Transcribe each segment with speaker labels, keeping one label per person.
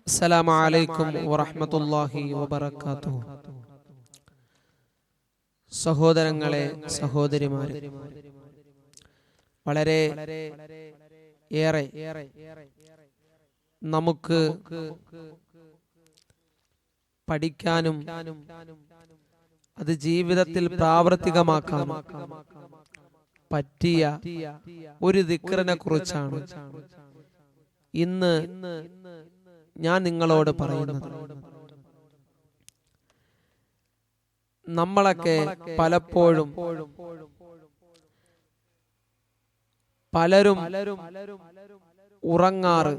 Speaker 1: അസ്സലാമു അലൈക്കും വറഹ്മത്തുള്ളാഹി വബറകാതുഹു. സഹോദരങ്ങളെ, സഹോദരിമാരെ, വളരെ ഏറെ നമുക്ക് പഠിക്കാനും അത് ജീവിതത്തിൽ പ്രാവർത്തികമാക്കാനും പറ്റിയ ഒരു ദിക്റിനെ കുറിച്ചാണ് ഇന്ന് ഞാൻ നിങ്ങളോട് പറയുന്നത്. നമ്മളൊക്കെ പലപ്പോഴും പലരും ഉറങ്ങാറ്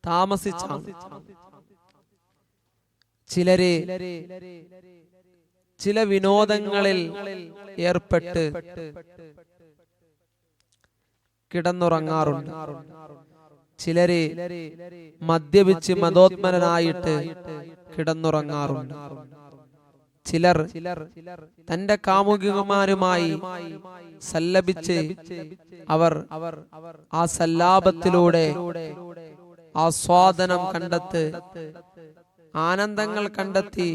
Speaker 1: താമസിച്ചാണ്. ചിലര് ചില വിനോദങ്ങളിൽ ഏർപ്പെട്ട് കിടന്നുറങ്ങാറുണ്ട്. ചിലര് മദ്യപിച്ച് മതോന്മനായിട്ട് കിടന്നുറങ്ങാറുണ്ട്. ചിലർ തന്റെ കാമുകിമാരുമായി സല്ലപിച്ച് അവർ ആ സല്ലാപത്തിലൂടെ ആസ്വാദനം കണ്ടെത്തി ആനന്ദങ്ങൾ കണ്ടെത്തി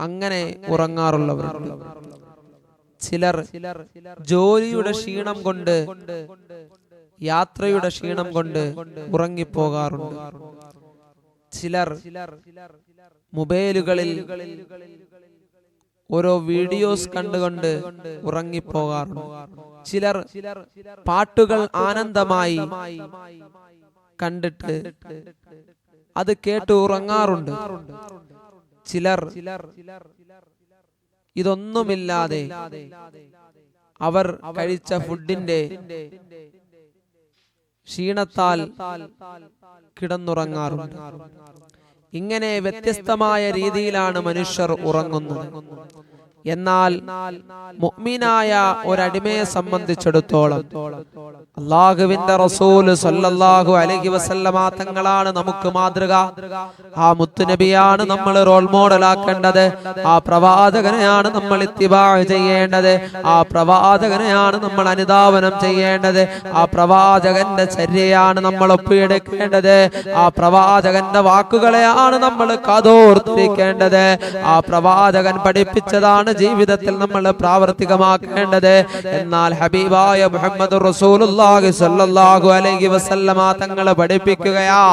Speaker 1: അങ്ങനെ ഉറങ്ങാറുള്ളവരുണ്ട്. ചിലർ ജോലിയുടെ ക്ഷീണം കൊണ്ട്, യാത്രയുടെ ക്ഷീണം കൊണ്ട് ഉറങ്ങിപ്പോകാറുണ്ട്. ചിലർ മൊബൈലുകളിൽ ഓരോ വീഡിയോസ് കണ്ടുകൊണ്ട് ഉറങ്ങിപ്പോകാറുണ്ട്. ചിലർ പാട്ടുകൾ ആനന്ദമായി കണ്ടിട്ട് അത് കേട്ട് ഉറങ്ങാറുണ്ട്. ചിലർ ഇതൊന്നുമില്ലാതെ അവർ കഴിച്ച ഫുഡിന്റെ ക്ഷീണത്താൽ കിടന്നുറങ്ങാറുണ്ട്. ഇങ്ങനെ വ്യത്യസ്തമായ രീതിയിലാണ് മനുഷ്യർ ഉറങ്ങുന്നത്. എന്നാൽ മുഅ്മിനായ ഒരടിമയെ സംബന്ധിച്ചിടത്തോളം അല്ലാഹുവിന്റെ റസൂൽ സല്ലല്ലാഹു അലൈഹി വസല്ലമ തങ്ങളാണ് നമുക്ക് മാതൃക. ആ മുത്തുനബിയാണ് നമ്മൾ റോൾ മോഡലാക്കേണ്ടത്. ആ പ്രവാചകനെയാണ് നമ്മൾ ഇത്തിബാ ചെയ്യേണ്ടത്. ആ പ്രവാചകനെയാണ് നമ്മൾ അനുധാവനം ചെയ്യേണ്ടത്. ആ പ്രവാചകന്റെ ചര്യയാണ് നമ്മൾ ഒപ്പിയെടുക്കേണ്ടത്. ആ പ്രവാചകന്റെ വാക്കുകളെയാണ് നമ്മൾ കാതോർത്തിരിക്കേണ്ടത്. ആ പ്രവാചകൻ പഠിപ്പിച്ചതാണ് ജീവിതത്തിൽ നമ്മൾ പ്രാവർത്തികമാക്കേണ്ടത്. എന്നാൽ ഹബീബായ മുഹമ്മദ് റസൂലുള്ളാഹി സ്വല്ലല്ലാഹു അലൈഹി വസല്ലമ തങ്ങൾ പഠിപ്പിക്കുകയാ,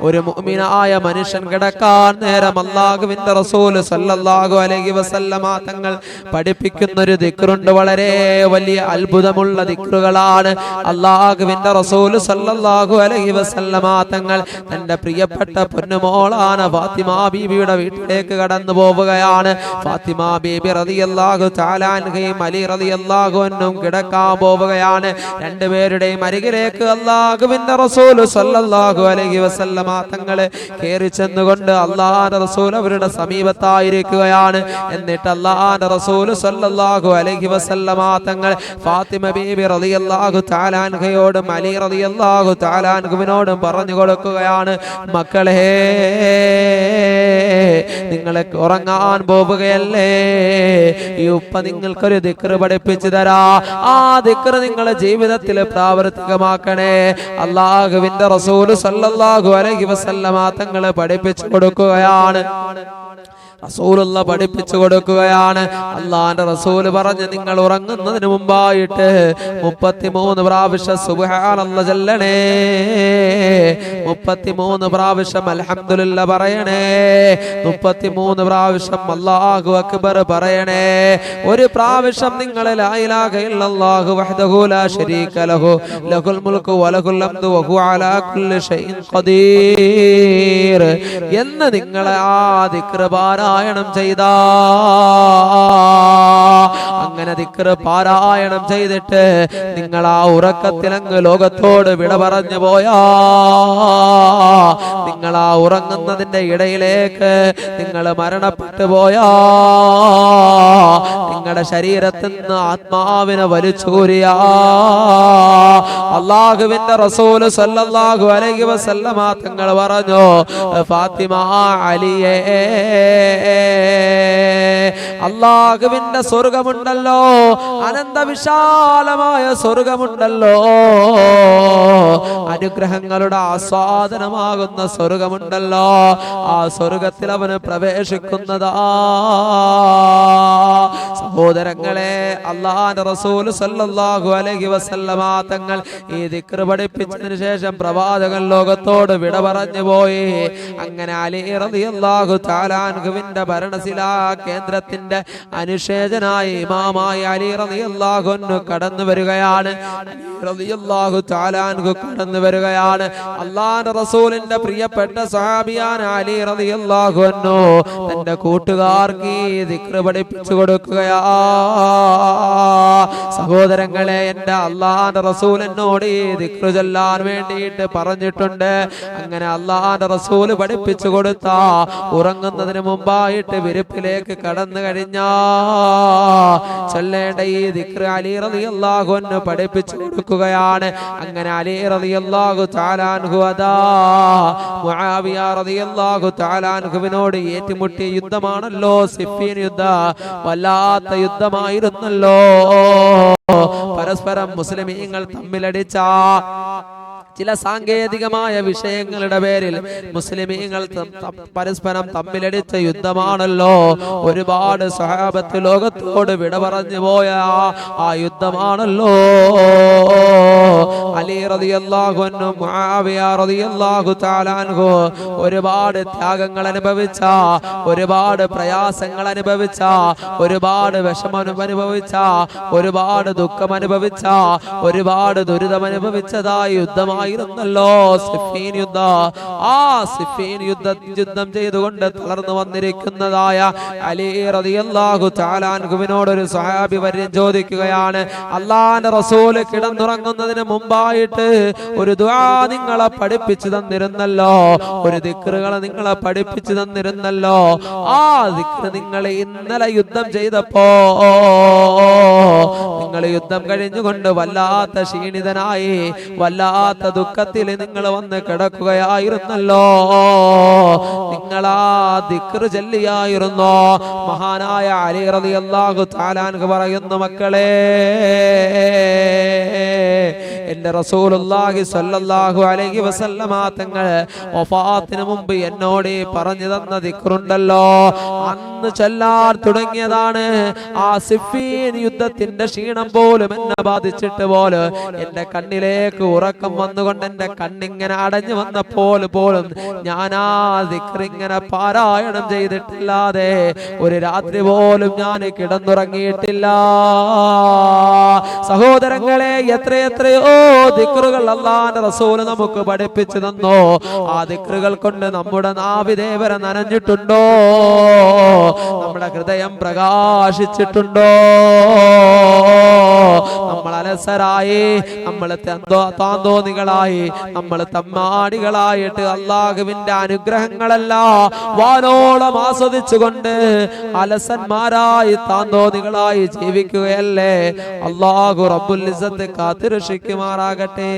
Speaker 1: ഒരു മുഅ്മിനായ മനുഷ്യൻ കിടക്കാൻ നേരം അല്ലാഹുവിന്റെ റസൂൽ സ്വല്ലല്ലാഹു അലൈഹി വസല്ലമ തങ്ങൾ പഠിപ്പിക്കുന്ന ഒരു ദിക്റുണ്ട്. വളരെ വലിയ അത്ഭുതമുള്ള ദിക്റുകളാണ്. അല്ലാഹുവിന്റെ റസൂൽ സ്വല്ലല്ലാഹു അലൈഹി വസല്ലമ തങ്ങൾ തന്റെ പ്രിയപ്പെട്ട പൊന്നുമോളാണ് ഫാത്തിമ ബീബിയുടെ വീട്ടിലേക്ക് കടന്നു പോവുകയാണ്. ഫാത്തിമ ബീബി റളിയല്ലാഹു തആല അൻഹയും അലി റളിയല്ലാഹു അൻഹും കിടക്കാൻ പോവുകയാണ്. രണ്ടുപേരുടെയും അരികിലേക്ക് അല്ലാഹുവിന്റെ റസൂൽ സ്വല്ലല്ലാഹു അലൈഹി വസല്ലമ തങ്ങൾ കേറി ചെന്നുകൊണ്ട് അല്ലാഹുവിന്റെ റസൂൽ അവരുടെ സമീപത്തായിരിക്കുകയാണ്. എന്നിട്ട് അല്ലാഹുവിന്റെ റസൂൽ സ്വല്ലല്ലാഹു അലൈഹി വസല്ലമ തങ്ങൾ ഫാത്തിമ ബീബി റളിയല്ലാഹു തആല അൻഹയോടും അലി റളിയല്ലാഹു തആല അൻഹുവിനോടും പറഞ്ഞു കൊടുക്കുകയാണ്, മക്കളെ, നിങ്ങൾ ഉറങ്ങാൻ പോവുകയല്ലേ? ഈ ഉപ്പ നിങ്ങൾക്കൊരു ദിക്റ് പഠിപ്പിച്ചു തരാ. ആ ദിക്റ് നിങ്ങളുടെ ജീവിതത്തിൽ പ്രാവർത്തികമാക്കണേ. അല്ലാഹുവിന്റെ റസൂൽ സല്ലല്ലാഹു അലൈഹി വസല്ലമ തങ്ങൾ പഠിപ്പിച്ചു കൊടുക്കുകയാണ്. റസൂലുള്ള പഠിപ്പിച്ചു കൊടുക്കുകയാണ്. അല്ലാഹുവിന്റെ റസൂൽ പറഞ്ഞു, നിങ്ങൾ ഉറങ്ങുന്നതിന് മുമ്പായിട്ട് 33 പ്രാവശ്യം സുബ്ഹാനല്ലാഹ് ചൊല്ലണേ, 33 പ്രാവശ്യം അൽഹംദുലില്ലാഹ് പറയണേ, 33 പ്രാവശ്യം അല്ലാഹു അക്ബർ പറയണേ. ഒരു പ്രാവശ്യം നിങ്ങൾ ലാ ഇലാഹ ഇല്ലല്ലാഹു വഹ്ദഹു ലാ ശരീക ലഹു ലഹുൽ മുൽക്കു വലഹുൽ ഹംദു വഹുവ അലാ കുല്ലി ഷൈഇൻ ഖദീർ എന്ന് നിങ്ങൾ ആ ദിക്റ് പാരായണം ചെയ്താ, അങ്ങനെ ദിക്റ് പാരായണം ചെയ്തിട്ട് നിങ്ങൾ ആ ഉറക്കത്തിലങ്ങ് ലോകത്തോട് വിട പറഞ്ഞു പോയാ, നിങ്ങൾ ആ ഉറങ്ങുന്നതിന്റെ ഇടയിലേക്ക് നിങ്ങൾ മരണപ്പെട്ടു പോയാ നിങ്ങളുടെ ശരീരത്തിൽ നിന്ന് ആത്മാവിനെ വലിച്ചൂരിയ അല്ലാഹുവിന്റെ റസൂല് സല്ലല്ലാഹു അലൈഹി വസല്ലമ തങ്ങൾ പറഞ്ഞു, ഫാത്തിമ അലിയേ, അല്ലാഹുവിന്റെ സ്വർഗമുണ്ടല്ലോ, അനന്ത വിശാലമായ സ്വർഗമുണ്ടല്ലോ, അനുഗ്രഹങ്ങളുടെ ആസ്വാദനമാകുന്ന സ്വർഗമുണ്ടല്ലോ, ആ സ്വർഗത്തിൽ അവന് പ്രവേശിക്കുന്നതാ. സഹോദരങ്ങളെ, അല്ലാഹുവിന്റെ റസൂൽ സല്ലല്ലാഹു അലൈഹി വസല്ലമ തങ്ങൾ ഈ ദിക്ർ പഠിപ്പിച്ചതിന് ശേഷം പ്രവാചകൻ ലോകത്തോട് വിട പറഞ്ഞു പോയി. അങ്ങനെ അലി റളിയല്ലാഹു തആല അൻഹുവിന്റെ ഭരണശിലാ കേന്ദ്രത്തിന്റെ അനുശേചനായി ഇമാമായി അലി റളിയല്ലാഹു അൻഹു കടന്നു വരികയാണ്. അലി റളിയല്ലാഹു തആല അൻഹു കടന്നു വരികയാണ്. അല്ലാഹുവിന്റെ റസൂലിന്റെ പ്രിയപ്പെട്ട സ്വഹാബിയായ അലി റളിയല്ലാഹു അൻഹു തന്റെ കൂട്ടുകാർക്ക് ഈ ദിക്ർ പഠിപ്പിച്ചു കൊടുക്കുകയാ. സഹോദരങ്ങളെ, എന്റെ അല്ലാഹുവിന്റെ റസൂൽ എന്നോട് ഈ ദിക്ർ ചൊല്ലാൻ വേണ്ടിയിട്ട് പറഞ്ഞിട്ടുണ്ട്. അങ്ങനെ അല്ലാഹുവിന്റെ റസൂൽ പഠിപ്പിച്ചു കൊടുത്ത ഉറങ്ങുന്നതിന് മുമ്പായിട്ട് വിരിപ്പിലേക്ക് കടന്നു കഴിഞ്ഞാ ചൊല്ലേണ്ട ഈ ദിക്ർ അലി റളിയല്ലാഹു അൻഹു പഠിപ്പിച്ചു കൊടുക്കുകയാണ്. അങ്ങനെ അലി റളിയല്ലാഹു തആല അൻഹു അദാ മുആവിയ റളിയല്ലാഹു തആല അൻഹുവിനോട് ഏറ്റുമുട്ടിയ യുദ്ധമാണല്ലോ സിഫീൻ യുദ്ധം. വല്ലാത്ത യുദ്ധമായിരുന്നല്ലോ. പരസ്പരം മുസ്ലിമീങ്ങൾ തമ്മിലടിച്ച ചില സാങ്കേതികമായ വിഷയങ്ങളുടെ പേരിൽ മുസ്ലിമീങ്ങൾ പരസ്പരം തമ്മിലടിച്ച യുദ്ധമാണല്ലോ. ഒരുപാട് സ്വഹാബത്ത് ലോകത്തോട് വിട പറഞ്ഞു പോയ ആ യുദ്ധമാണല്ലോ. അലി റളിയല്ലാഹു അൻഹു മുആവിയ റളിയല്ലാഹു തആല അൻഹു ഒരുപാട് ത്യാഗങ്ങൾ അനുഭവിച്ച, ഒരുപാട് പ്രയാസങ്ങൾ അനുഭവിച്ച, ഒരുപാട് വിഷമം അനുഭവിച്ച, ഒരുപാട് ദുഃഖം അനുഭവിച്ച, ഒരുപാട് ദുരിതം അനുഭവിച്ചതായ യുദ്ധമായി ല്ലോ സിഫീൻ യുദ്ധം. ആ സിഫീൻ യുദ്ധം ചെയ്തുകൊണ്ട് തളർന്നു വന്നിരിക്കുന്നതായ അലി റളിയല്ലാഹു തആല അൻഹുവിനോട് ഒരു സ്വഹാബി വര്യം ചോദിക്കുകയാണ്, അല്ലാഹുവിന്റെ റസൂൽ കിടന്നുറങ്ങുന്നതിന് മുമ്പായിട്ട് ഒരു ദുആ നിങ്ങളെ പഠിപ്പിച്ചു തന്നിരുന്നല്ലോ, ഒരു ദിക്റുകളെ നിങ്ങളെ പഠിപ്പിച്ചു തന്നിരുന്നല്ലോ. ആ ദിക്ർ നിങ്ങൾ ഇന്നലെ യുദ്ധം ചെയ്തപ്പോ നിങ്ങൾ യുദ്ധം കഴിഞ്ഞുകൊണ്ട് വല്ലാത്ത ക്ഷീണിതനായി വല്ലാത്ത ദുഃഖത്തിൽ നിങ്ങൾ വന്ന് കിടക്കുകയായിരുന്നല്ലോ. നിങ്ങൾ ആ ദിക്ർ ചൊല്ലിയായിരുന്നോ? മഹാനായ അലി റളിയല്ലാഹു തആല അൻഹു പറയുന്നു, മക്കളെ, എന്റെ റസൂലുള്ളാഹി സ്വല്ലല്ലാഹു അലൈഹി വസല്ലമ തങ്ങൾ വഫാത്തിന് മുമ്പ് എന്നോട് പറഞ്ഞു തന്ന ദിക്റുണ്ടല്ലോ, അന്ന് ചൊല്ലാൻ തുടങ്ങിയതാണ്. ആ സിഫീൻ യുദ്ധത്തിന്റെ ക്ഷീണം പോലും എന്നെ ബാധിച്ചിട്ട് പോലും എന്റെ കണ്ണിലേക്ക് ഉറക്കം വന്നുകൊണ്ട് എന്റെ കണ്ണിങ്ങനെ അടഞ്ഞു വന്നപ്പോൾ പോലും ഞാൻ ആ ദിക്ർ ഇങ്ങനെ പാരായണം ചെയ്തിട്ടില്ലാതെ ഒരു രാത്രി പോലും ഞാൻ കിടന്നുറങ്ങിയിട്ടില്ല. സഹോദരങ്ങളെ, എത്രയെത്രയോ ദിക്റുകൾ അല്ലാഹുവിന്റെ റസൂൽ നമുക്ക് പഠിപ്പിച്ചു തന്നോ. ആ ദിക്റുകൾ കൊണ്ട് നമ്മുടെ നാവിദേവരെ നനഞ്ഞിട്ടുണ്ടോ? നമ്മുടെ ഹൃദയം പ്രകാശിച്ചിട്ടുണ്ടോ? നമ്മൾ അലസരായി, നമ്മൾ താന്തോന്നികളായി, നമ്മൾ തമ്മാടികളായിട്ട് അല്ലാഹുവിന്റെ അനുഗ്രഹങ്ങളല്ല വാനോളം ആസ്വദിച്ചുകൊണ്ട് അലസന്മാരായി താന്തോന്നികളായി ജീവിക്കുകയല്ലേ? അല്ലാഹു റബ്ബുൽ ഇസ്സത്ത് കാത്തിരക്ഷിക്കുമാറാകട്ടെ.